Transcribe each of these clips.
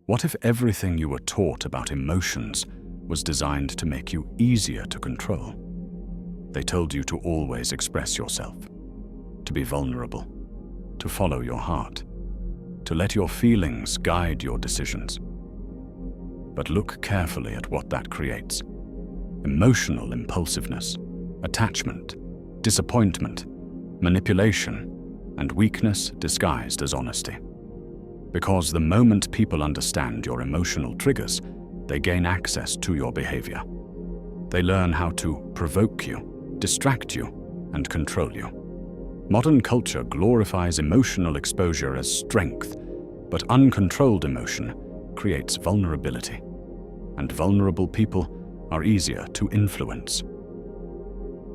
What if everything you were taught about emotions was designed to make you easier to control? They told you to always express yourself, to be vulnerable, to follow your heart, to let your feelings guide your decisions. But look carefully at what that creates. Emotional impulsiveness, attachment, disappointment, manipulation, and weakness disguised as honesty. Because the moment people understand your emotional triggers, they gain access to your behavior. They learn how to provoke you, distract you, and control you. Modern culture glorifies emotional exposure as strength, but uncontrolled emotion creates vulnerability. And vulnerable people are easier to influence.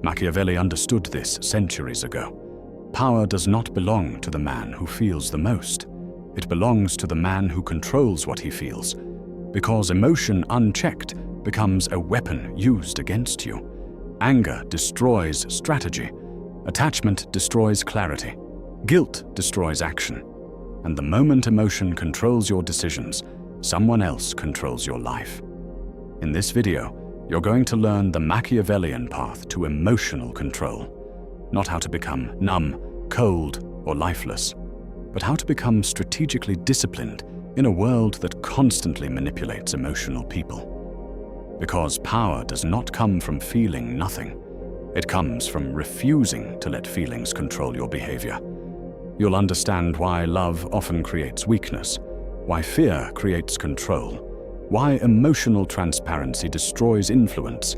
Machiavelli understood this centuries ago. Power does not belong to the man who feels the most. It belongs to the man who controls what he feels, because emotion unchecked becomes a weapon used against you. Anger destroys strategy. Attachment destroys clarity. Guilt destroys action. And the moment emotion controls your decisions, someone else controls your life. In this video, you're going to learn the Machiavellian path to emotional control. Not how to become numb, cold, or lifeless, but how to become strategically disciplined in a world that constantly manipulates emotional people. Because power does not come from feeling nothing. It comes from refusing to let feelings control your behavior. You'll understand why love often creates weakness, why fear creates control, why emotional transparency destroys influence,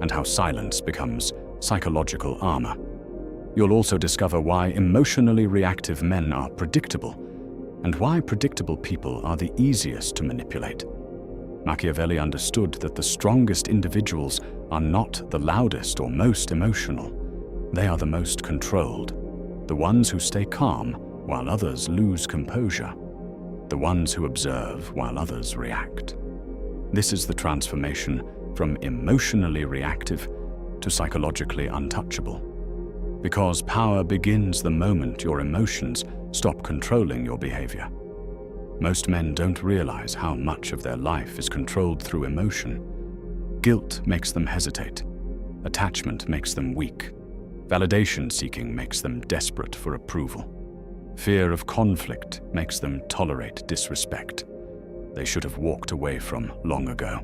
and how silence becomes psychological armor. You'll also discover why emotionally reactive men are predictable, and why predictable people are the easiest to manipulate. Machiavelli understood that the strongest individuals are not the loudest or most emotional. They are the most controlled, the ones who stay calm while others lose composure, the ones who observe while others react. This is the transformation from emotionally reactive to psychologically untouchable. Because power begins the moment your emotions stop controlling your behavior. Most men don't realize how much of their life is controlled through emotion. Guilt makes them hesitate. Attachment makes them weak. Validation seeking makes them desperate for approval. Fear of conflict makes them tolerate disrespect they should have walked away from long ago.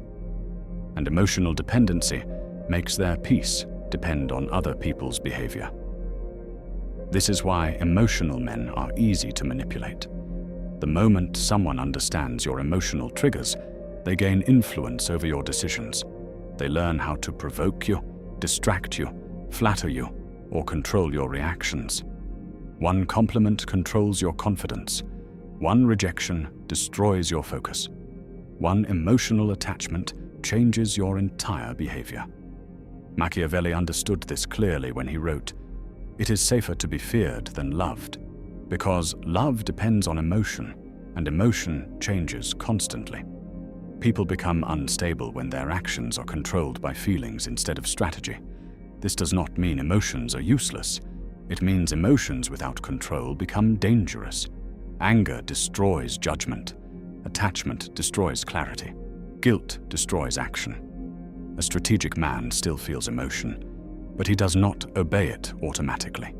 And emotional dependency makes their peace depend on other people's behavior. This is why emotional men are easy to manipulate. The moment someone understands your emotional triggers, they gain influence over your decisions. They learn how to provoke you, distract you, flatter you, or control your reactions. One compliment controls your confidence. One rejection destroys your focus. One emotional attachment changes your entire behavior. Machiavelli understood this clearly when he wrote, "It is safer to be feared than loved, because love depends on emotion, and emotion changes constantly." People become unstable when their actions are controlled by feelings instead of strategy. This does not mean emotions are useless. It means emotions without control become dangerous. Anger destroys judgment. Attachment destroys clarity. Guilt destroys action. A strategic man still feels emotion, but he does not obey it automatically.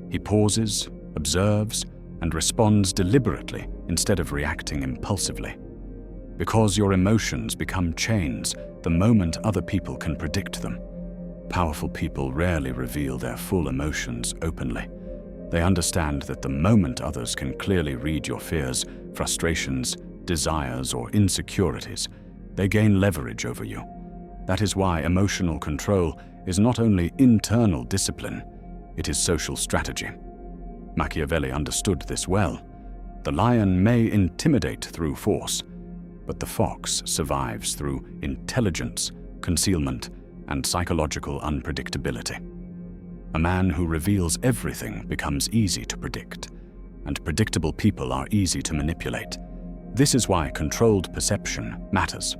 He pauses, observes, and responds deliberately instead of reacting impulsively. Because your emotions become chains the moment other people can predict them. Powerful people rarely reveal their full emotions openly. They understand that the moment others can clearly read your fears, frustrations, desires, or insecurities, they gain leverage over you. That is why emotional control is not only internal discipline, it is social strategy. Machiavelli understood this well. The lion may intimidate through force, but the fox survives through intelligence, concealment, and psychological unpredictability. A man who reveals everything becomes easy to predict, and predictable people are easy to manipulate. This is why controlled perception matters.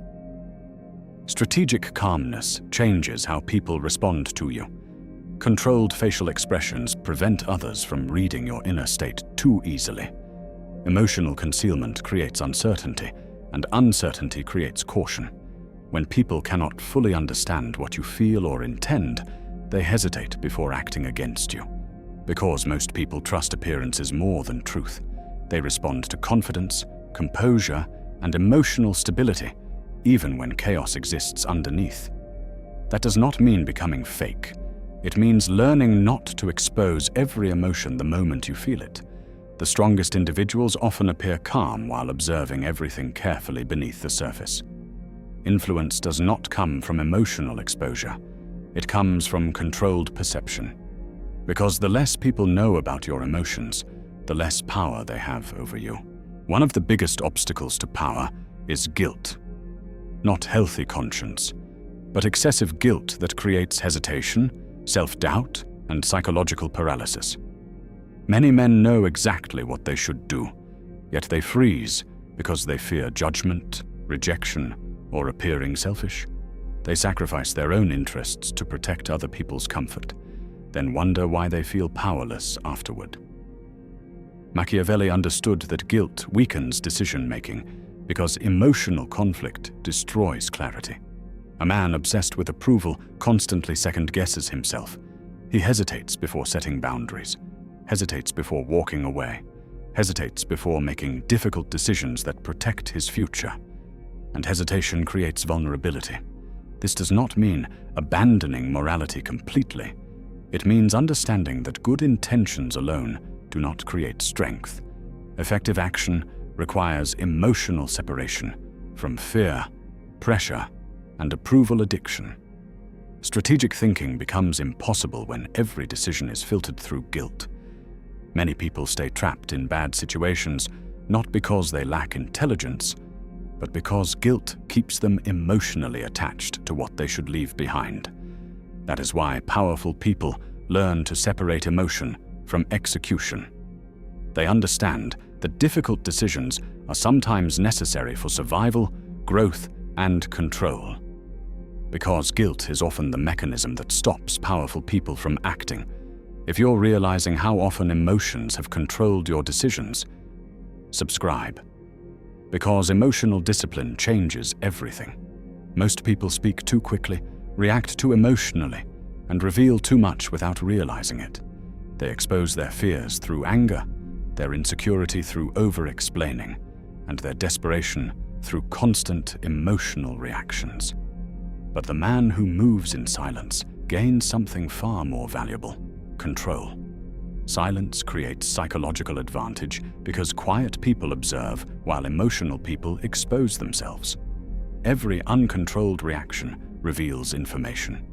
Strategic calmness changes how people respond to you. Controlled facial expressions prevent others from reading your inner state too easily. Emotional concealment creates uncertainty, and uncertainty creates caution. When people cannot fully understand what you feel or intend, they hesitate before acting against you. Because most people trust appearances more than truth, they respond to confidence, composure, and emotional stability, even when chaos exists underneath. That does not mean becoming fake. It means learning not to expose every emotion the moment you feel it. The strongest individuals often appear calm while observing everything carefully beneath the surface. Influence does not come from emotional exposure. It comes from controlled perception. Because the less people know about your emotions, the less power they have over you. One of the biggest obstacles to power is guilt. Not healthy conscience, but excessive guilt that creates hesitation, self-doubt, and psychological paralysis. Many men know exactly what they should do, yet they freeze because they fear judgment, rejection, or appearing selfish. They sacrifice their own interests to protect other people's comfort, then wonder why they feel powerless afterward. Machiavelli understood that guilt weakens decision-making because emotional conflict destroys clarity. A man obsessed with approval constantly second-guesses himself. He hesitates before setting boundaries, hesitates before walking away, hesitates before making difficult decisions that protect his future. And hesitation creates vulnerability. This does not mean abandoning morality completely. It means understanding that good intentions alone do not create strength. Effective action requires emotional separation from fear, pressure, and approval addiction. Strategic thinking becomes impossible when every decision is filtered through guilt. Many people stay trapped in bad situations not because they lack intelligence, but because guilt keeps them emotionally attached to what they should leave behind. That is why powerful people learn to separate emotion from execution. They understand that difficult decisions are sometimes necessary for survival, growth, and control. Because guilt is often the mechanism that stops powerful people from acting. If you're realizing how often emotions have controlled your decisions, subscribe. Because emotional discipline changes everything. Most people speak too quickly, react too emotionally, and reveal too much without realizing it. They expose their fears through anger, their insecurity through over-explaining, and their desperation through constant emotional reactions. But the man who moves in silence gains something far more valuable: control. Silence creates psychological advantage because quiet people observe while emotional people expose themselves. Every uncontrolled reaction reveals information.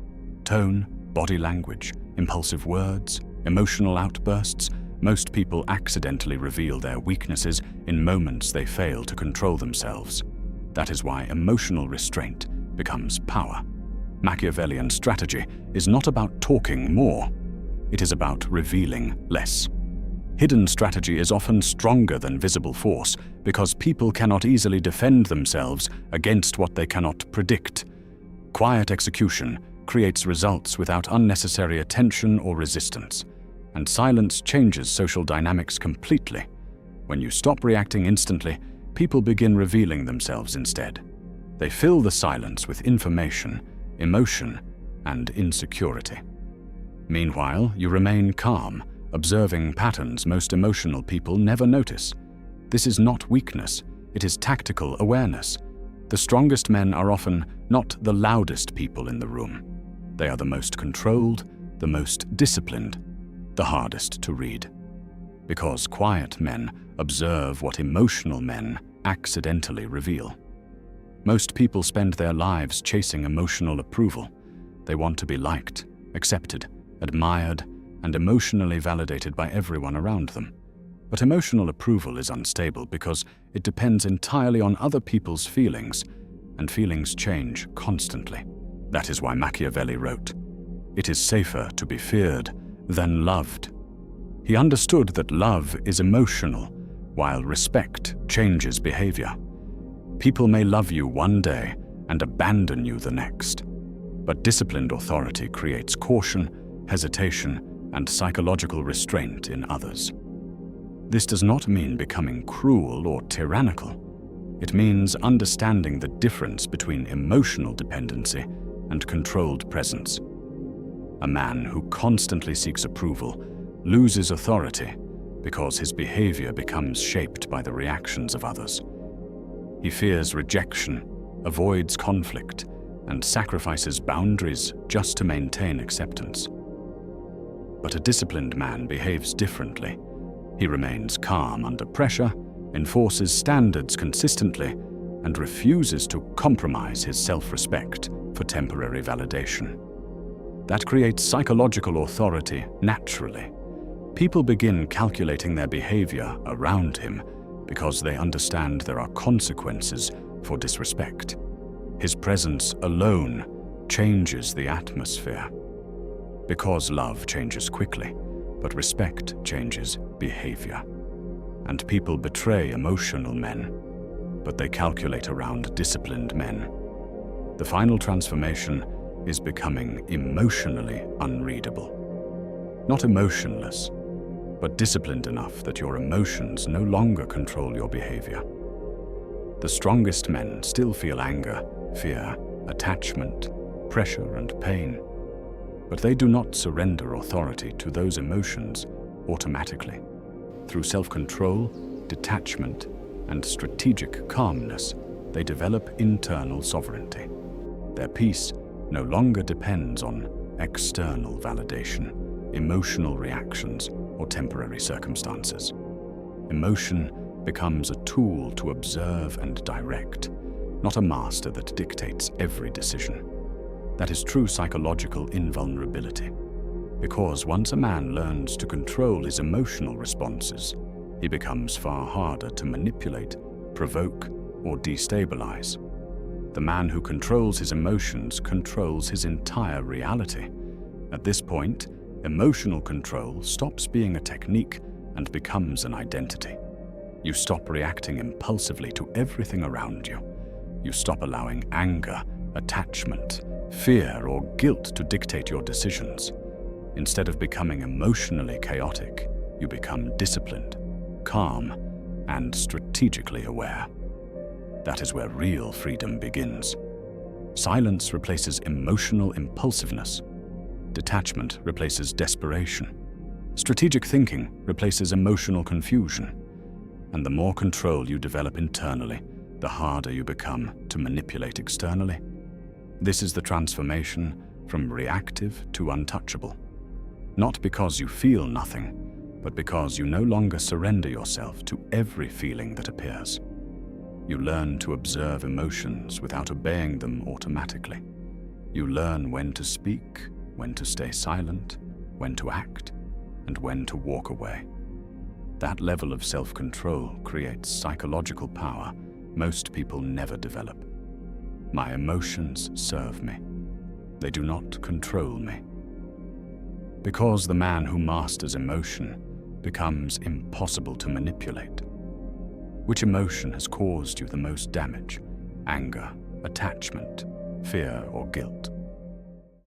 Tone, body language, impulsive words, emotional outbursts. Most people accidentally reveal their weaknesses in moments they fail to control themselves. That is why emotional restraint becomes power. Machiavellian strategy is not about talking more. It is about revealing less. Hidden strategy is often stronger than visible force because people cannot easily defend themselves against what they cannot predict. Quiet execution creates results without unnecessary attention or resistance, and silence changes social dynamics completely. When you stop reacting instantly, people begin revealing themselves instead. They fill the silence with information, emotion, and insecurity. Meanwhile, you remain calm, observing patterns most emotional people never notice. This is not weakness, it is tactical awareness. The strongest men are often not the loudest people in the room. They are the most controlled, the most disciplined, the hardest to read. Because quiet men observe what emotional men accidentally reveal. Most people spend their lives chasing emotional approval. They want to be liked, accepted, admired, and emotionally validated by everyone around them. But emotional approval is unstable because it depends entirely on other people's feelings, and feelings change constantly. That is why Machiavelli wrote, "It is safer to be feared than loved." He understood that love is emotional, while respect changes behavior. People may love you one day and abandon you the next, but disciplined authority creates caution, hesitation, and psychological restraint in others. This does not mean becoming cruel or tyrannical. It means understanding the difference between emotional dependency and controlled presence. A man who constantly seeks approval loses authority because his behavior becomes shaped by the reactions of others. He fears rejection, avoids conflict, and sacrifices boundaries just to maintain acceptance. But a disciplined man behaves differently. He remains calm under pressure, enforces standards consistently, and refuses to compromise his self-respect for temporary validation. That creates psychological authority naturally. People begin calculating their behavior around him because they understand there are consequences for disrespect. His presence alone changes the atmosphere. Because love changes quickly, but respect changes behavior. And people betray emotional men, but they calculate around disciplined men. The final transformation is becoming emotionally unreadable. Not emotionless, but disciplined enough that your emotions no longer control your behavior. The strongest men still feel anger, fear, attachment, pressure, and pain, but they do not surrender authority to those emotions automatically. Through self-control, detachment, and strategic calmness, they develop internal sovereignty. Their peace no longer depends on external validation, emotional reactions, or temporary circumstances. Emotion becomes a tool to observe and direct, not a master that dictates every decision. That is true psychological invulnerability. Because once a man learns to control his emotional responses, he becomes far harder to manipulate, provoke, or destabilize. The man who controls his emotions controls his entire reality. At this point, emotional control stops being a technique and becomes an identity. You stop reacting impulsively to everything around you. You stop allowing anger, attachment, fear, or guilt to dictate your decisions. Instead of becoming emotionally chaotic, you become disciplined, calm, and strategically aware. That is where real freedom begins. Silence replaces emotional impulsiveness. Detachment replaces desperation. Strategic thinking replaces emotional confusion. And the more control you develop internally, the harder you become to manipulate externally. This is the transformation from reactive to untouchable. Not because you feel nothing, but because you no longer surrender yourself to every feeling that appears. You learn to observe emotions without obeying them automatically. You learn when to speak, when to stay silent, when to act, and when to walk away. That level of self-control creates psychological power most people never develop. My emotions serve me. They do not control me. Because the man who masters emotion becomes impossible to manipulate. Which emotion has caused you the most damage? Anger, attachment, fear, or guilt?